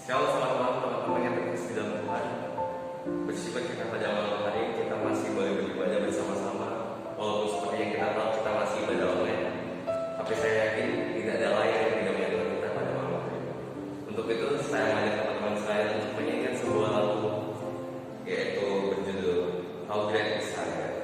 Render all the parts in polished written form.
Shalom, selamat malam teman-teman yang terkasih dalam Tuhan. Bersyukur kita pada malam hari kita masih boleh beribadah bersama-sama. Walaupun seperti yang kita tahu kita masih ibadah online, tapi saya yakin tidak ada layar yang tidak menyatukan kita pada malam hari. Untuk itu saya mengajak teman-teman saya untuk menyanyikan sebuah lagu, yaitu berjudul How Great Is Our God.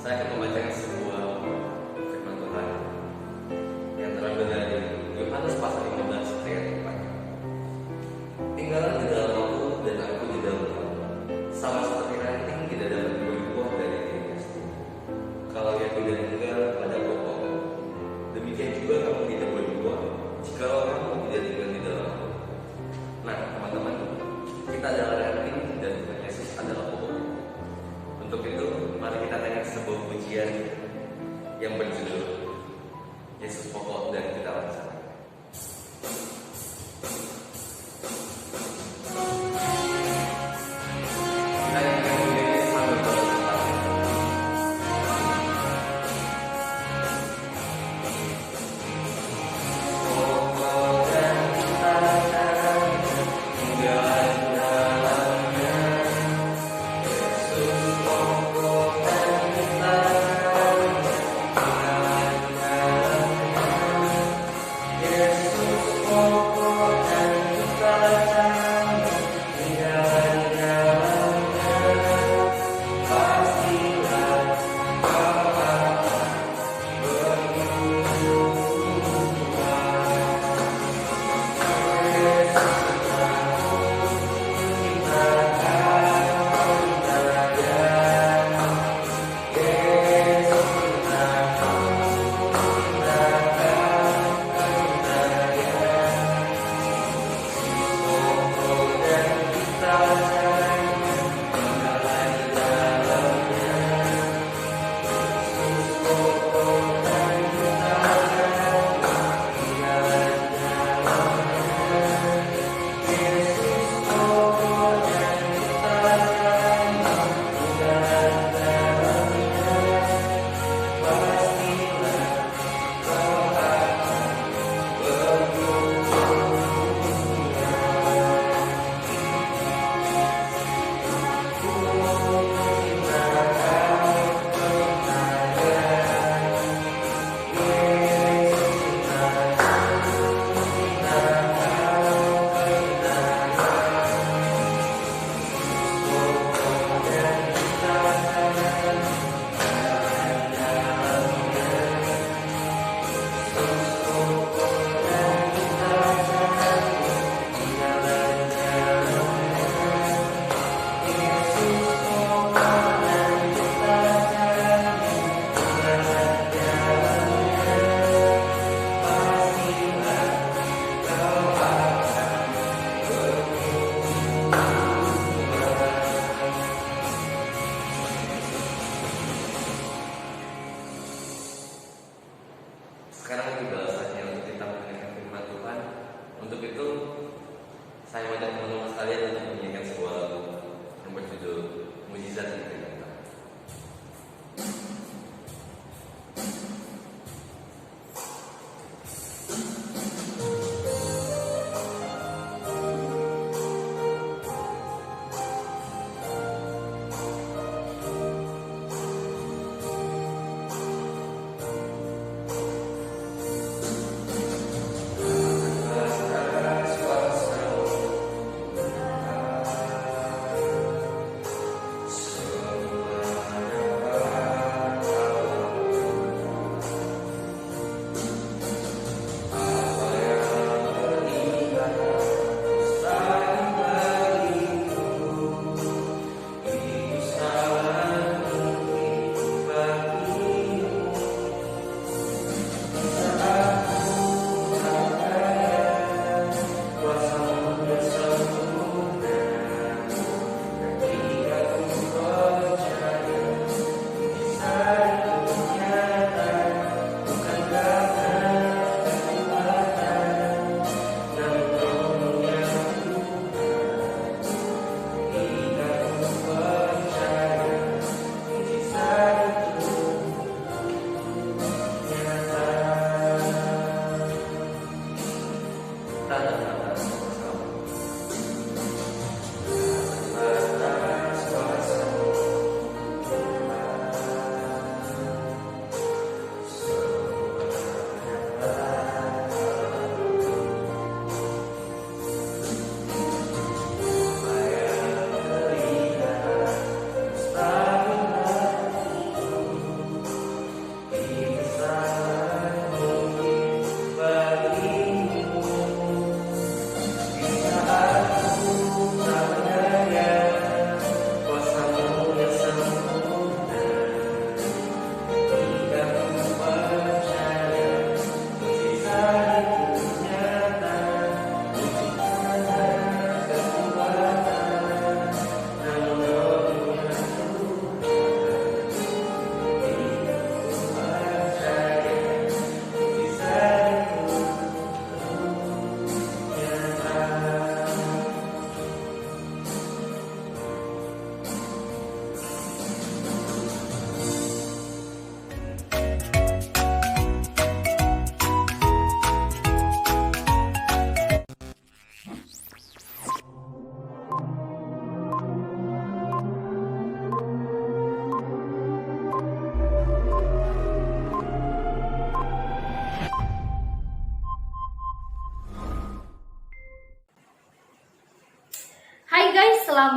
Saya akan membacakan sebuah firman Tuhan yang terambil dari Yohanes pasal 15 ayat 4. Tinggallah di dalam aku dan aku di dalam kamu, sama seperti ranting tidak dapat berbuah dari dirinya sendiri kalau ia tidak tinggal pada pokok. Demikian juga kamu tidak berbuah jika kamu tidak tinggal di dalam aku. Nah, teman-teman, kita adalah ranting dan Tuhan Yesus adalah pokok. Untuk itu, mari kita tengok sebuah pujian yang berjudul Yesus Pokok dan Kita Laksanakan.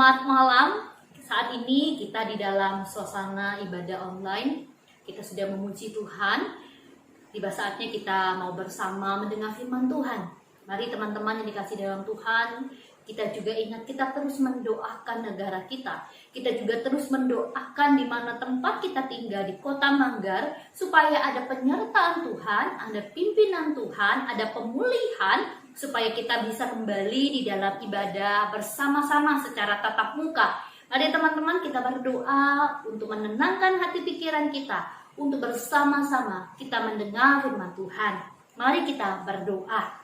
Selamat malam. Saat ini kita di dalam suasana ibadah online. Kita sudah memuji Tuhan. Tiba saatnya kita mau bersama mendengar firman Tuhan. Mari teman-teman yang dikasih dalam Tuhan, kita juga ingat kita terus mendoakan negara kita. Kita juga terus mendoakan di mana tempat kita tinggal di Kota Manggar, supaya ada penyertaan Tuhan, ada pimpinan Tuhan, ada pemulihan, supaya kita bisa kembali di dalam ibadah bersama-sama secara tatap muka. Mari teman-teman kita berdoa untuk menenangkan hati pikiran kita, untuk bersama-sama kita mendengar firman Tuhan. Mari kita berdoa.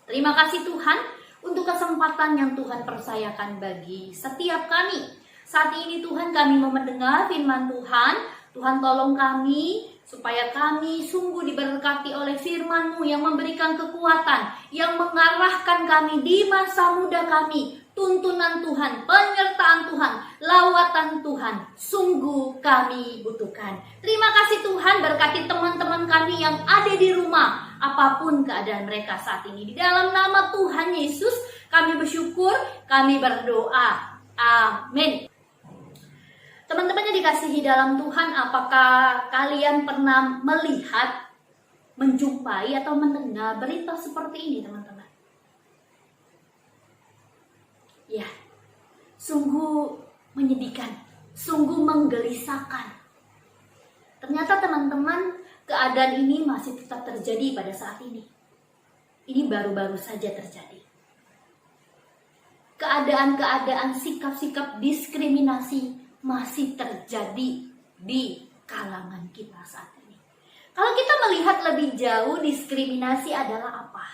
Terima kasih Tuhan untuk kesempatan yang Tuhan percayakan bagi setiap kami. Saat ini Tuhan kami mau mendengar firman Tuhan. Tuhan tolong kami supaya kami sungguh diberkati oleh firman-Mu yang memberikan kekuatan, yang mengarahkan kami di masa muda kami. Tuntunan Tuhan, penyertaan Tuhan, lawatan Tuhan, sungguh kami butuhkan. Terima kasih Tuhan, berkati teman-teman kami yang ada di rumah, apapun keadaan mereka saat ini. Di dalam nama Tuhan Yesus, kami bersyukur, kami berdoa. Amin. Teman-teman yang dikasihi dalam Tuhan, apakah kalian pernah melihat, menjumpai, atau mendengar berita seperti ini, teman-teman? Ya, sungguh menyedihkan, sungguh menggelisahkan. Ternyata teman-teman, keadaan ini masih tetap terjadi pada saat ini. Ini baru-baru saja terjadi. Keadaan-keadaan sikap-sikap diskriminasi masih terjadi di kalangan kita saat ini. Kalau kita melihat lebih jauh, diskriminasi adalah apa?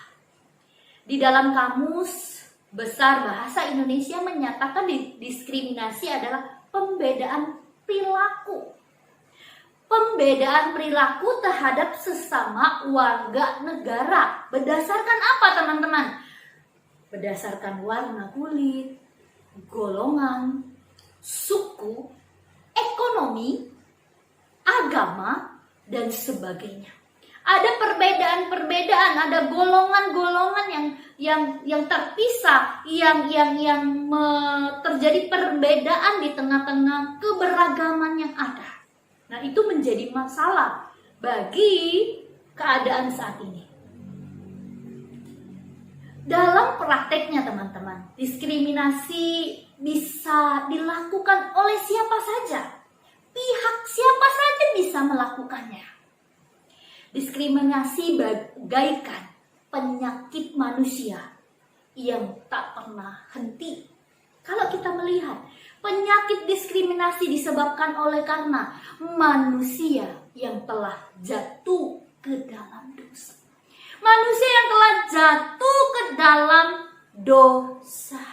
Di dalam Kamus Besar Bahasa Indonesia menyatakan diskriminasi adalah pembedaan perilaku. Pembedaan perilaku terhadap sesama warga negara. Berdasarkan apa teman-teman? Berdasarkan warna kulit, golongan, suku, ekonomi, agama, dan sebagainya. Ada perbedaan-perbedaan, ada golongan-golongan yang terpisah, yang terjadi perbedaan di tengah-tengah keberagaman yang ada. Nah, itu menjadi masalah bagi keadaan saat ini. Dalam prakteknya teman-teman, diskriminasi bisa dilakukan oleh siapa saja. Pihak siapa saja bisa melakukannya. Diskriminasi bagaikan penyakit manusia yang tak pernah henti. Kalau kita melihat, penyakit diskriminasi disebabkan oleh karena manusia yang telah jatuh ke dalam dosa. Manusia yang telah jatuh ke dalam dosa.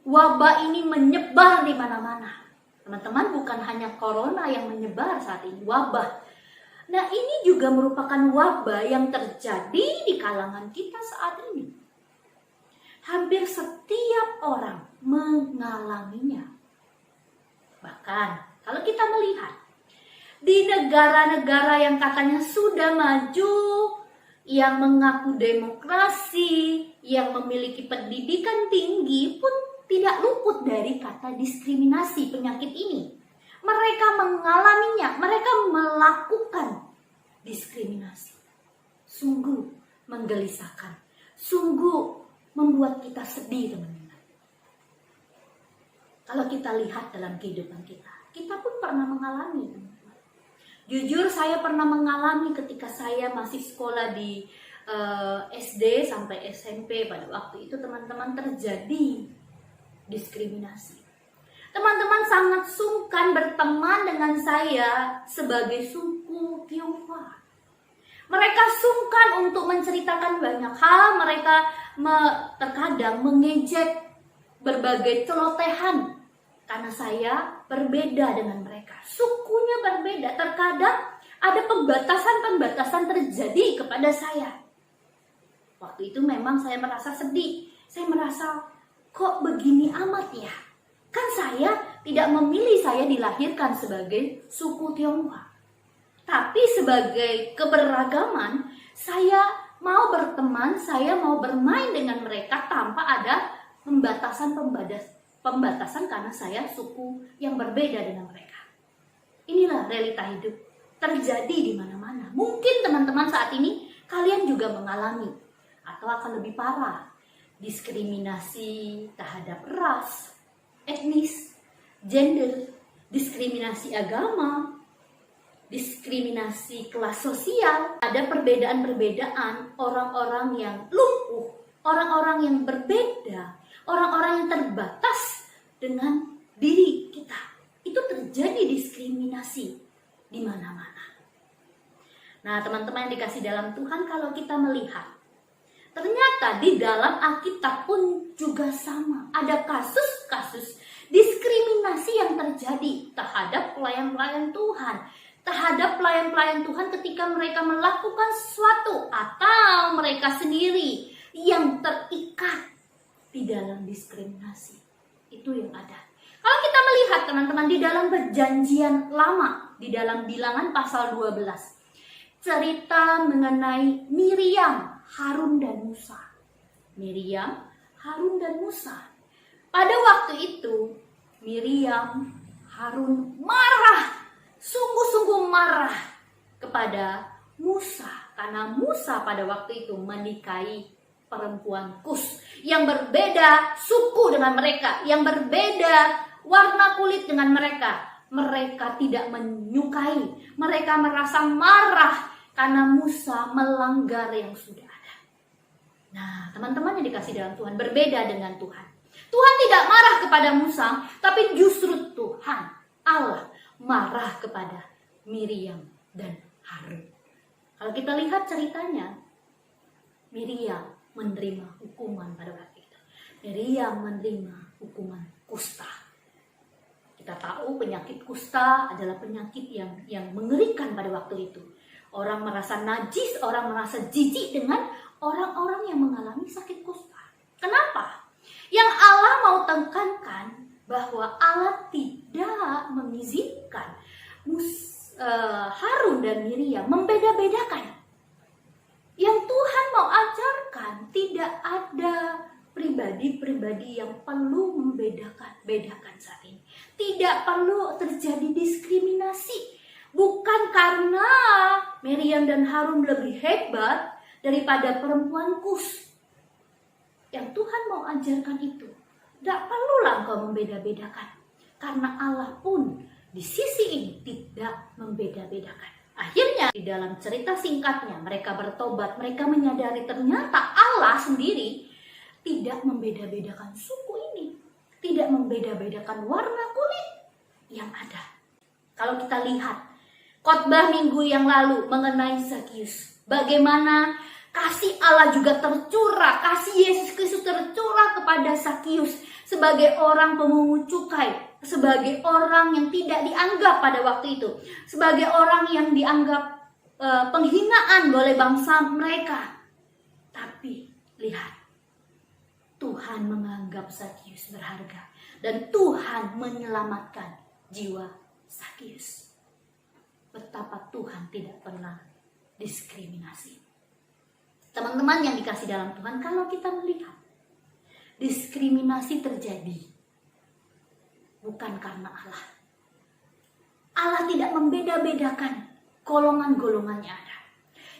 Wabah ini menyebar di mana-mana. Teman-teman, bukan hanya corona yang menyebar saat ini, wabah. Nah, ini juga merupakan wabah yang terjadi di kalangan kita saat ini. Hampir setiap orang mengalaminya. Bahkan, kalau kita melihat di negara-negara yang katanya sudah maju, yang mengaku demokrasi, yang memiliki pendidikan tinggi pun tidak luput dari kata diskriminasi penyakit ini. Mereka mengalaminya, mereka melakukan diskriminasi. Sungguh menggelisahkan, sungguh membuat kita sedih teman-teman. Kalau kita lihat dalam kehidupan kita, kita pun pernah mengalami teman-teman. Jujur saya pernah mengalami ketika saya masih sekolah di SD sampai SMP. Pada waktu itu teman-teman terjadi diskriminasi. Teman-teman sangat sungkan berteman dengan saya sebagai suku Tionghoa. Mereka sungkan untuk menceritakan banyak hal. Mereka terkadang mengejek berbagai celotehan karena saya berbeda dengan mereka. Sukunya berbeda. Terkadang ada pembatasan-pembatasan terjadi kepada saya. Waktu itu memang saya merasa sedih. Saya merasa, kok begini amat ya? Kan saya tidak memilih saya dilahirkan sebagai suku Tionghoa. Tapi sebagai keberagaman, saya mau berteman, saya mau bermain dengan mereka tanpa ada pembatasan karena saya suku yang berbeda dengan mereka. Inilah realita hidup terjadi di mana-mana. Mungkin teman-teman saat ini kalian juga mengalami atau akan lebih parah diskriminasi terhadap ras, etnis, gender, diskriminasi agama, diskriminasi kelas sosial. Ada perbedaan-perbedaan orang-orang yang lumpuh, orang-orang yang berbeda, orang-orang yang terbatas dengan diri kita. Itu terjadi diskriminasi di mana-mana. Nah, teman-teman yang dikasih dalam Tuhan, kalau kita melihat, ternyata di dalam Alkitab pun juga sama. Ada kasus-kasus diskriminasi yang terjadi terhadap pelayan-pelayan Tuhan. Terhadap pelayan-pelayan Tuhan ketika mereka melakukan sesuatu atau mereka sendiri yang terikat di dalam diskriminasi. Itu yang ada. Kalau kita melihat teman-teman di dalam Perjanjian Lama, di dalam Bilangan pasal 12, cerita mengenai Miriam, Harun dan Musa. Miriam, Harun dan Musa. Pada waktu itu Miriam, Harun marah, sungguh-sungguh marah kepada Musa, karena Musa pada waktu itu menikahi perempuan Kus yang berbeda suku dengan mereka, yang berbeda warna kulit dengan mereka. Mereka tidak menyukai, mereka merasa marah karena Musa melanggar yang sudah ada. Nah, teman-teman yang dikasih dalam Tuhan, berbeda dengan Tuhan. Tuhan tidak marah kepada Musa, tapi justru Tuhan Allah marah kepada Miriam dan Harun. Kalau kita lihat ceritanya, Miriam menerima hukuman pada waktu itu. Miriam menerima hukuman kusta. Kita tahu penyakit kusta adalah penyakit yang mengerikan pada waktu itu. Orang merasa najis, orang merasa jijik dengan orang-orang yang mengalami sakit kusta. Kenapa? Yang Allah mau tekankan bahwa Allah tidak mengizinkan Harun dan Miriam membeda-bedakan. Yang Tuhan mau ajarkan, tidak ada pribadi-pribadi yang perlu membedakan saat ini. Tidak perlu terjadi diskriminasi. Bukan karena Miriam dan Harun lebih hebat daripada perempuan Kus. Yang Tuhan mau ajarkan itu, tidak perlulah engkau membeda-bedakan. Karena Allah pun di sisi ini tidak membeda-bedakan. Akhirnya di dalam cerita singkatnya mereka bertobat, mereka menyadari ternyata Allah sendiri tidak membeda-bedakan suku ini, tidak membeda-bedakan warna kulit yang ada. Kalau kita lihat khotbah minggu yang lalu mengenai Zakius, bagaimana kasih Allah juga tercurah, kasih Yesus Kristus tercurah kepada Zakius sebagai orang pemungut cukai, sebagai orang yang tidak dianggap pada waktu itu, sebagai orang yang dianggap penghinaan oleh bangsa mereka. Tapi lihat, Tuhan menganggap Zakius berharga dan Tuhan menyelamatkan jiwa Zakius. Betapa Tuhan tidak pernah diskriminasi. Teman-teman yang dikasih dalam Tuhan, kalau kita melihat diskriminasi terjadi bukan karena Allah. Allah tidak membeda-bedakan golongan-golongannya ada.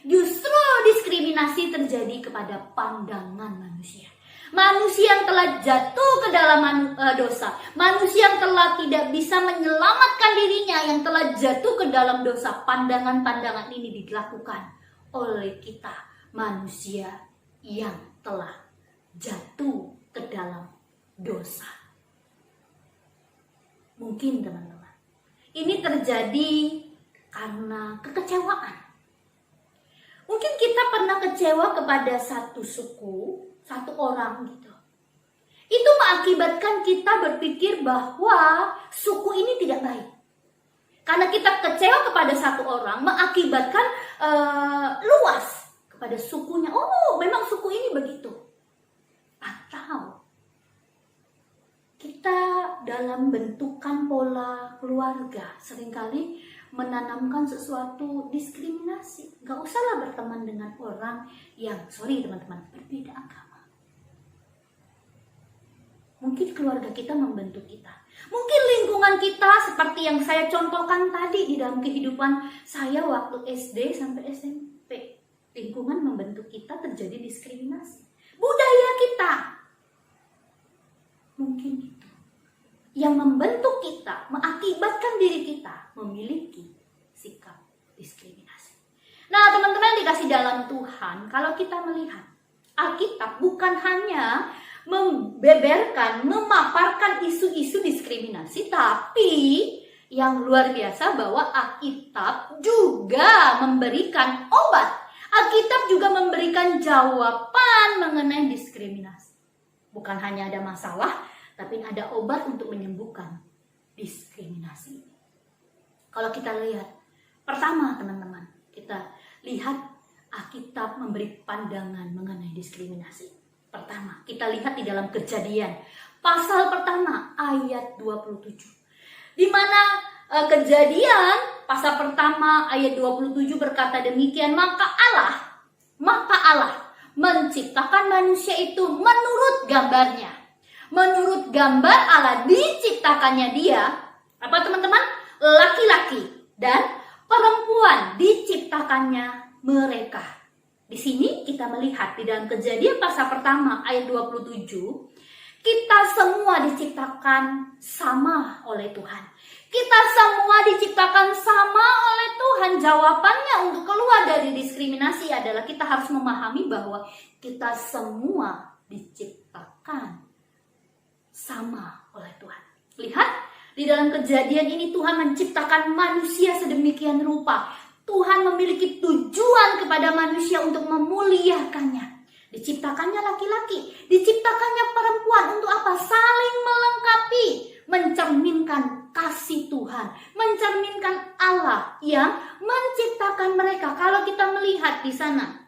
Justru diskriminasi terjadi kepada pandangan manusia. Manusia yang telah jatuh ke dalam dosa. Manusia yang telah tidak bisa menyelamatkan dirinya, yang telah jatuh ke dalam dosa. Pandangan-pandangan ini dilakukan oleh kita, manusia yang telah jatuh ke dalam dosa. Mungkin teman-teman, ini terjadi karena kekecewaan. Mungkin kita pernah kecewa kepada satu suku, satu orang gitu. Itu mengakibatkan kita berpikir bahwa suku ini tidak baik. Karena kita kecewa kepada satu orang, mengakibatkan luas kepada sukunya. Oh, memang suku ini begitu. Atau kita dalam bentukan pola keluarga seringkali menanamkan sesuatu diskriminasi. Gak usahlah berteman dengan orang yang, sorry teman-teman, berbeda agama. Mungkin keluarga kita membentuk kita. Mungkin lingkungan kita seperti yang saya contohkan tadi di dalam kehidupan saya waktu SD sampai SMP. Lingkungan membentuk kita, terjadi diskriminasi. Budaya kita. Mungkin itu yang membentuk kita, mengakibatkan diri kita memiliki sikap diskriminasi. Nah, teman-teman yang dikasih dalam Tuhan, kalau kita melihat Alkitab bukan hanya membeberkan, memaparkan isu-isu diskriminasi, tapi yang luar biasa bahwa Alkitab juga memberikan obat. Alkitab juga memberikan jawaban mengenai diskriminasi. Bukan hanya ada masalah, tapi ada obat untuk menyembuhkan diskriminasi. Kalau kita lihat, pertama teman-teman, kita lihat Alkitab memberi pandangan mengenai diskriminasi. Pertama, kita lihat di dalam Kejadian, pasal pertama ayat 27. Di mana Kejadian pasal pertama ayat 27 berkata demikian, maka Allah menciptakan manusia itu menurut gambarnya. Menurut gambar Allah diciptakannya dia, apa teman-teman? Laki-laki dan perempuan diciptakannya mereka. Di sini kita melihat di dalam Kejadian pasal pertama ayat 27, kita semua diciptakan sama oleh Tuhan. Kita semua diciptakan sama oleh Tuhan. Jawabannya untuk keluar dari diskriminasi adalah kita harus memahami bahwa kita semua diciptakan sama oleh Tuhan. Lihat, di dalam Kejadian ini Tuhan menciptakan manusia sedemikian rupa. Tuhan memiliki tujuan kepada manusia untuk memuliakannya. Diciptakannya laki-laki, diciptakannya perempuan untuk apa? Saling melengkapi, mencerminkan kasih Tuhan, mencerminkan Allah yang menciptakan mereka. Kalau kita melihat di sana,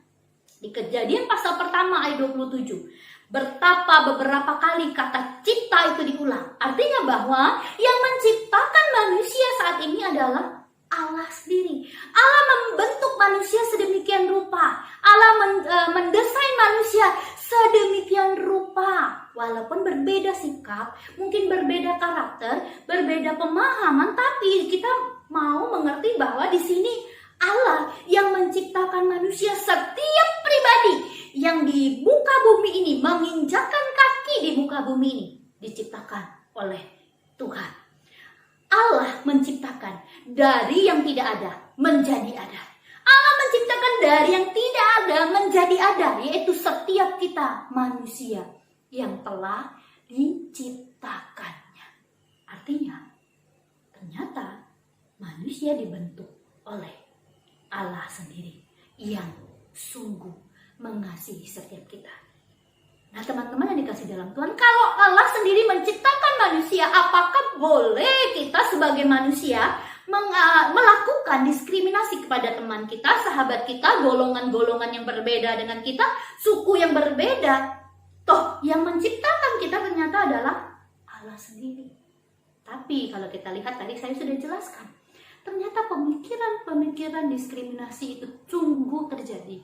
di Kejadian pasal pertama ayat 27, betapa beberapa kali kata cipta itu diulang. Artinya bahwa yang menciptakan manusia saat ini adalah Allah sendiri. Allah membentuk manusia sedemikian rupa. Allah mendesain manusia sedemikian rupa. Walaupun berbeda sikap, mungkin berbeda karakter, berbeda pemahaman, tapi kita mau mengerti bahwa di sini Allah yang menciptakan manusia, setiap pribadi yang di muka bumi ini, menginjakkan kaki di muka bumi ini, diciptakan oleh Tuhan. Allah menciptakan dari yang tidak ada menjadi ada. Allah menciptakan dari yang tidak ada menjadi ada, yaitu setiap kita manusia yang telah diciptakannya. Artinya, ternyata manusia dibentuk oleh Allah sendiri yang sungguh mengasihi setiap kita. Nah, teman-teman yang dikasih dalam Tuhan, kalau Allah sendiri menciptakan manusia, apakah boleh kita sebagai manusia melakukan diskriminasi kepada teman kita, sahabat kita, golongan-golongan yang berbeda dengan kita, suku yang berbeda? Toh, yang menciptakan kita ternyata adalah Allah sendiri. Tapi kalau kita lihat tadi saya sudah jelaskan, ternyata pemikiran diskriminasi itu sungguh terjadi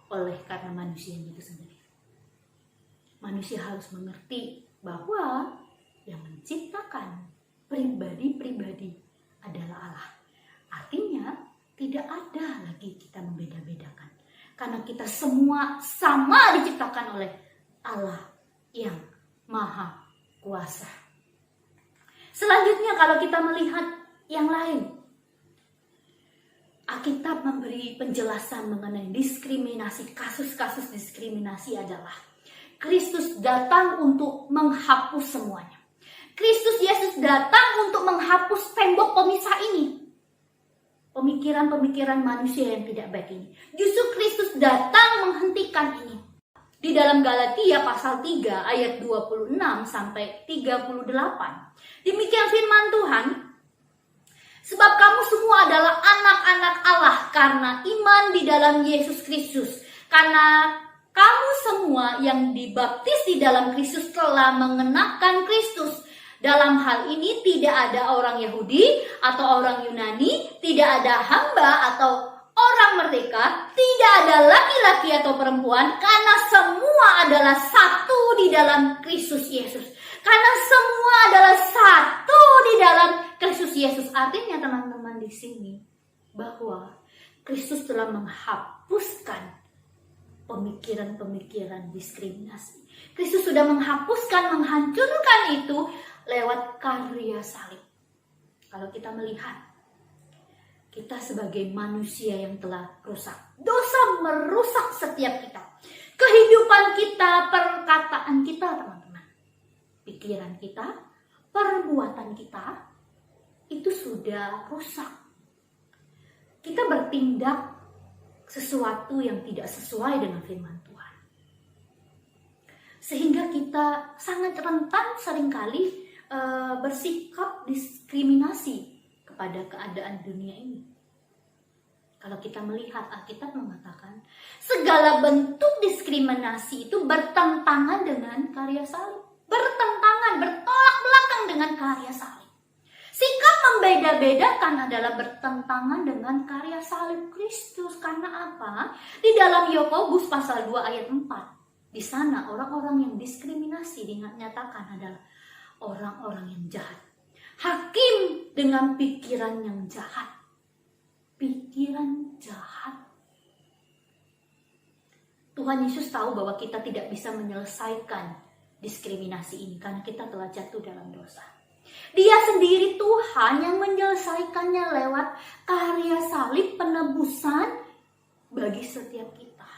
oleh karena manusia itu sendiri. Manusia harus mengerti bahwa yang menciptakan pribadi-pribadi adalah Allah. Artinya tidak ada lagi kita membeda-bedakan. Karena kita semua sama diciptakan oleh Allah yang Maha Kuasa. Selanjutnya kalau kita melihat yang lain, Alkitab memberi penjelasan mengenai diskriminasi. Kasus-kasus diskriminasi adalah Kristus datang untuk menghapus semuanya. Kristus Yesus datang untuk menghapus tembok pemisah ini. Pemikiran-pemikiran manusia yang tidak baik ini. Justru Kristus datang menghentikan ini. Di dalam Galatia pasal 3 ayat 26 sampai 38. Demikian firman Tuhan. Sebab kamu semua adalah anak-anak Allah karena iman di dalam Yesus Kristus. Karena kamu semua yang dibaptis di dalam Kristus telah mengenakan Kristus. Dalam hal ini tidak ada orang Yahudi atau orang Yunani, tidak ada hamba atau orang orang merdeka, tidak ada laki-laki atau perempuan, karena semua adalah satu di dalam Kristus Yesus. Karena semua adalah satu di dalam Kristus Yesus. Artinya teman-teman di sini bahwa Kristus telah menghapuskan pemikiran-pemikiran diskriminasi. Kristus sudah menghapuskan, menghancurkan itu lewat karya salib. Kalau kita melihat, kita sebagai manusia yang telah rusak, dosa merusak setiap kita. Kehidupan kita, perkataan kita teman-teman, pikiran kita, perbuatan kita, itu sudah rusak. Kita bertindak sesuatu yang tidak sesuai dengan firman Tuhan. Sehingga kita sangat rentan seringkali bersikap diskriminasi kepada keadaan dunia ini. Kalau kita melihat, Alkitab mengatakan segala bentuk diskriminasi itu bertentangan dengan karya salib. Bertentangan, bertolak belakang dengan karya salib. Sikap membeda-bedakan adalah bertentangan dengan karya salib Kristus. Karena apa? Di dalam Yakobus pasal 2 ayat 4. Di sana orang-orang yang diskriminasi dinyatakan adalah orang-orang yang jahat. Hakim dengan pikiran yang jahat. Pikiran jahat. Tuhan Yesus tahu bahwa kita tidak bisa menyelesaikan diskriminasi ini karena kita telah jatuh dalam dosa. Dia sendiri Tuhan yang menyelesaikannya lewat karya salib penebusan bagi setiap kita.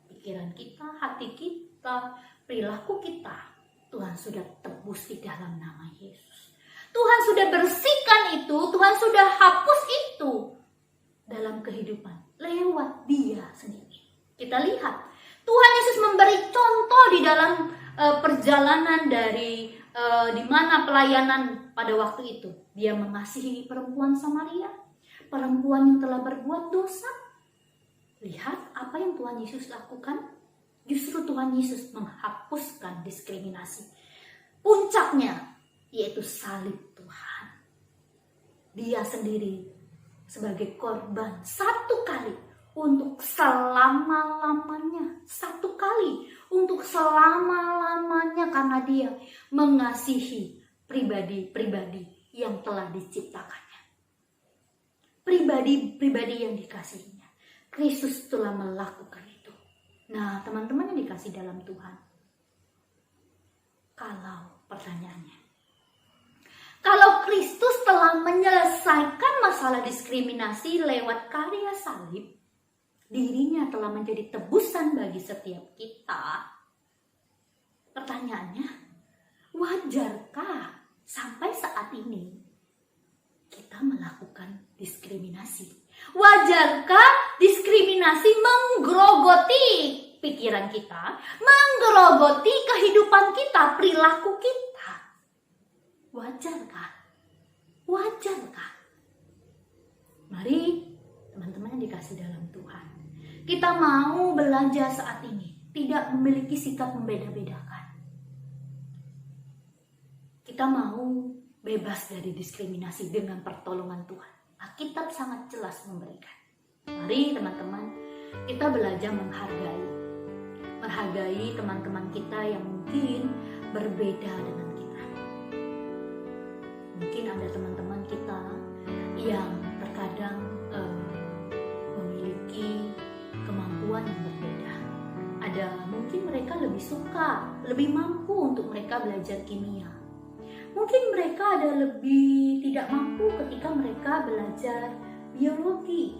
Pikiran kita, hati kita, perilaku kita, Tuhan sudah tebus di dalam nama Yesus. Tuhan sudah bersihkan itu, Tuhan sudah hapus itu dalam kehidupan lewat Dia sendiri. Kita lihat Tuhan Yesus memberi contoh di dalam perjalanan dari di mana pelayanan pada waktu itu. Dia mengasihi perempuan Samaria, perempuan yang telah berbuat dosa. Lihat apa yang Tuhan Yesus lakukan. Justru Tuhan Yesus menghapuskan diskriminasi. Puncaknya yaitu salib Tuhan. Dia sendiri sebagai korban satu kali untuk selama-lamanya. Satu kali untuk selama-lamanya karena dia mengasihi pribadi-pribadi yang telah diciptakannya. Pribadi-pribadi yang dikasihinya. Kristus telah melakukan itu. Nah, teman-teman yang dikasih dalam Tuhan. Kalau Kristus telah menyelesaikan masalah diskriminasi lewat karya salib, dirinya telah menjadi tebusan bagi setiap kita. Pertanyaannya, wajarkah sampai saat ini kita melakukan diskriminasi? Wajarkah diskriminasi menggerogoti pikiran kita, menggerogoti kehidupan kita, perilaku kita? Wajarkah? Wajarkah? Mari teman-teman yang dikasih dalam Tuhan, kita mau belajar saat ini tidak memiliki sikap membeda-bedakan. Kita mau bebas dari diskriminasi dengan pertolongan Tuhan. Alkitab sangat jelas memberikan. Mari teman-teman, kita belajar menghargai teman-teman kita yang mungkin berbeda dengan kita. Mungkin ada teman-teman kita yang terkadang memiliki kemampuan yang berbeda. Ada mungkin mereka lebih suka, lebih mampu untuk mereka belajar kimia. Mungkin mereka ada lebih tidak mampu ketika mereka belajar biologi.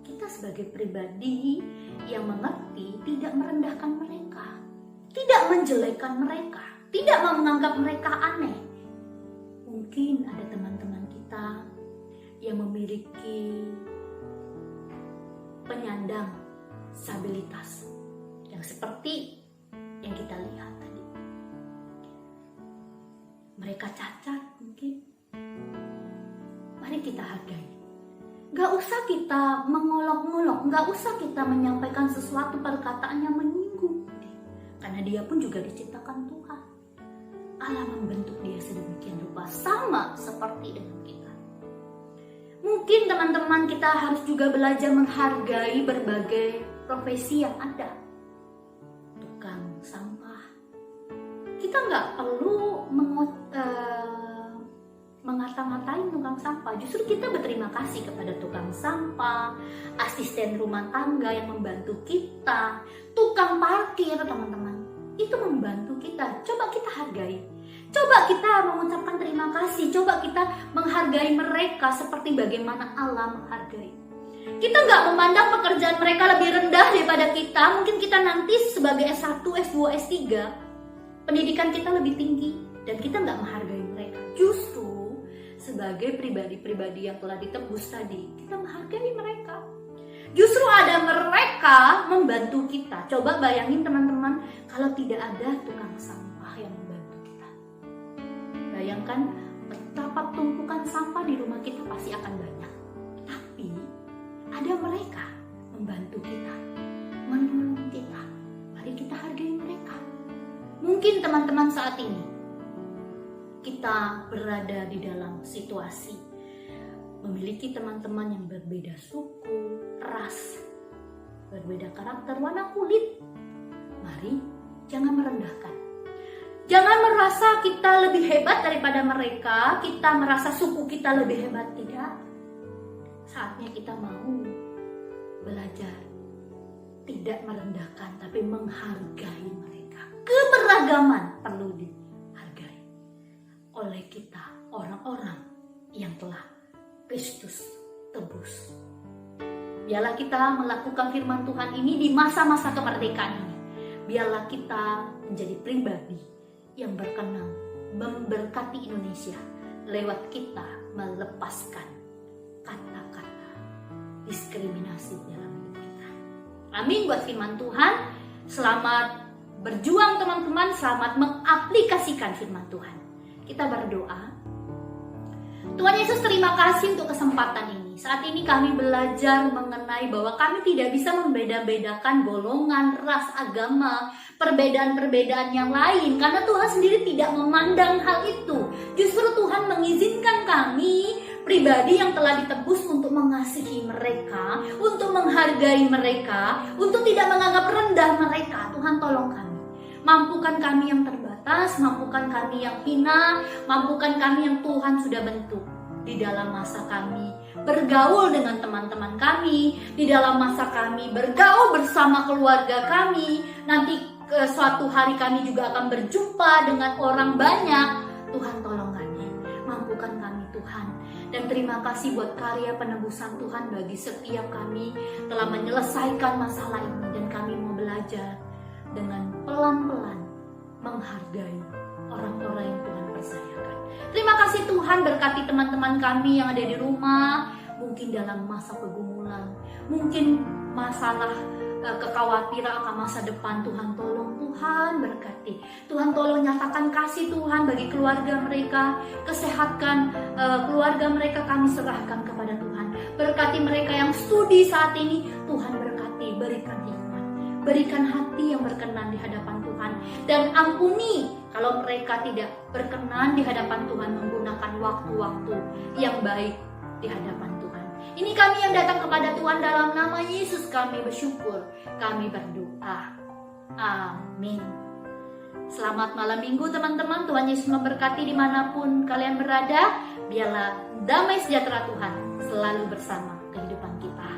Kita sebagai pribadi yang mengerti tidak merendahkan mereka, tidak menjelekkan mereka, tidak menganggap mereka aneh. Mungkin ada teman-teman kita yang memiliki penyandang disabilitas yang seperti yang kita lihat tadi. Mereka cacat mungkin. Mari kita hargai. Gak usah kita mengolok-ngolok, gak usah kita menyampaikan sesuatu perkataan yang menyinggung. Karena dia pun juga diciptakan Tuhan. Allah membentuk dia sedemikian rupa, sama seperti dengan kita. Mungkin Mungkin teman-teman kita harus juga belajar menghargai berbagai profesi yang ada. Tukang sampah. Kita nggak perlu mengata-ngatain tukang sampah. Justru kita berterima kasih kepada tukang sampah, asisten rumah tangga yang membantu kita, tukang parkir, teman-teman. Itu membantu kita. Coba kita hargai. Coba kita mengucapkan terima kasih. Coba kita menghargai mereka seperti bagaimana Allah menghargai. Kita nggak memandang pekerjaan mereka lebih rendah daripada kita. Mungkin kita nanti sebagai S1, S2, S3, pendidikan kita lebih tinggi. Dan kita nggak menghargai mereka. Justru sebagai pribadi-pribadi yang telah ditebus tadi, kita menghargai mereka. Justru ada mereka membantu kita. Coba bayangin teman-teman, kalau tidak ada tukang sampah yang membantu kita. Bayangkan betapa tumpukan sampah di rumah kita pasti akan banyak. Tapi ada mereka membantu kita, menolong kita. Mari kita hargai mereka. Mungkin teman-teman saat ini kita berada di dalam situasi memiliki teman-teman yang berbeda suku, ras, berbeda karakter, warna kulit. Mari jangan merendahkan. Jangan merasa kita lebih hebat daripada mereka, kita merasa suku kita lebih hebat. Tidak. Saatnya kita mau belajar tidak merendahkan, tapi menghargai mereka. Keberagaman perlu dihargai oleh kita, orang-orang yang telah Kristus tebus. Biarlah kita melakukan firman Tuhan ini di masa-masa kemerdekaan ini. Biarlah kita menjadi pribadi yang berkenan memberkati Indonesia lewat kita melepaskan kata-kata diskriminasi dalam hidup kita. Amin buat firman Tuhan. Selamat berjuang teman-teman, selamat mengaplikasikan firman Tuhan. Kita berdoa. Tuhan Yesus, terima kasih untuk kesempatan ini. Saat ini kami belajar mengenai bahwa kami tidak bisa membeda-bedakan golongan, ras, agama, perbedaan-perbedaan yang lain. Karena Tuhan sendiri tidak memandang hal itu. Justru Tuhan mengizinkan kami, pribadi yang telah ditebus, untuk mengasihi mereka, untuk menghargai mereka, untuk tidak menganggap rendah mereka. Tuhan tolong kami. Mampukan kami yang terbatas, mampukan kami yang hina, mampukan kami yang Tuhan sudah bentuk di dalam masa kami bergaul dengan teman-teman kami, di dalam masa kami bergaul bersama keluarga kami. Nanti suatu hari kami juga akan berjumpa dengan orang banyak. Tuhan tolong kami, mampukan kami Tuhan. Dan terima kasih buat karya penebusan Tuhan bagi setiap kami telah menyelesaikan masalah ini. Dan kami mau belajar dengan pelan-pelan menghargai orang-orang yang Tuhan percayakan. Terima kasih Tuhan, berkati teman-teman kami yang ada di rumah, mungkin dalam masa pergumulan, mungkin masalah kekhawatiran akan masa depan. Tuhan tolong, Tuhan berkati, Tuhan tolong nyatakan kasih Tuhan bagi keluarga mereka, kesehatkan keluarga mereka kami serahkan kepada Tuhan. Berkati mereka yang studi saat ini, Tuhan berkati, berikan hikmat, berikan hati yang berkenan di hadapan Tuhan, dan ampuni kalau mereka tidak berkenan di hadapan Tuhan, menggunakan waktu-waktu yang baik di hadapan Tuhan. Ini kami yang datang kepada Tuhan dalam nama Yesus kami bersyukur, kami berdoa. Amin. Selamat malam minggu teman-teman. Tuhan Yesus memberkati dimanapun kalian berada. Biarlah damai sejahtera Tuhan selalu bersama kehidupan kita.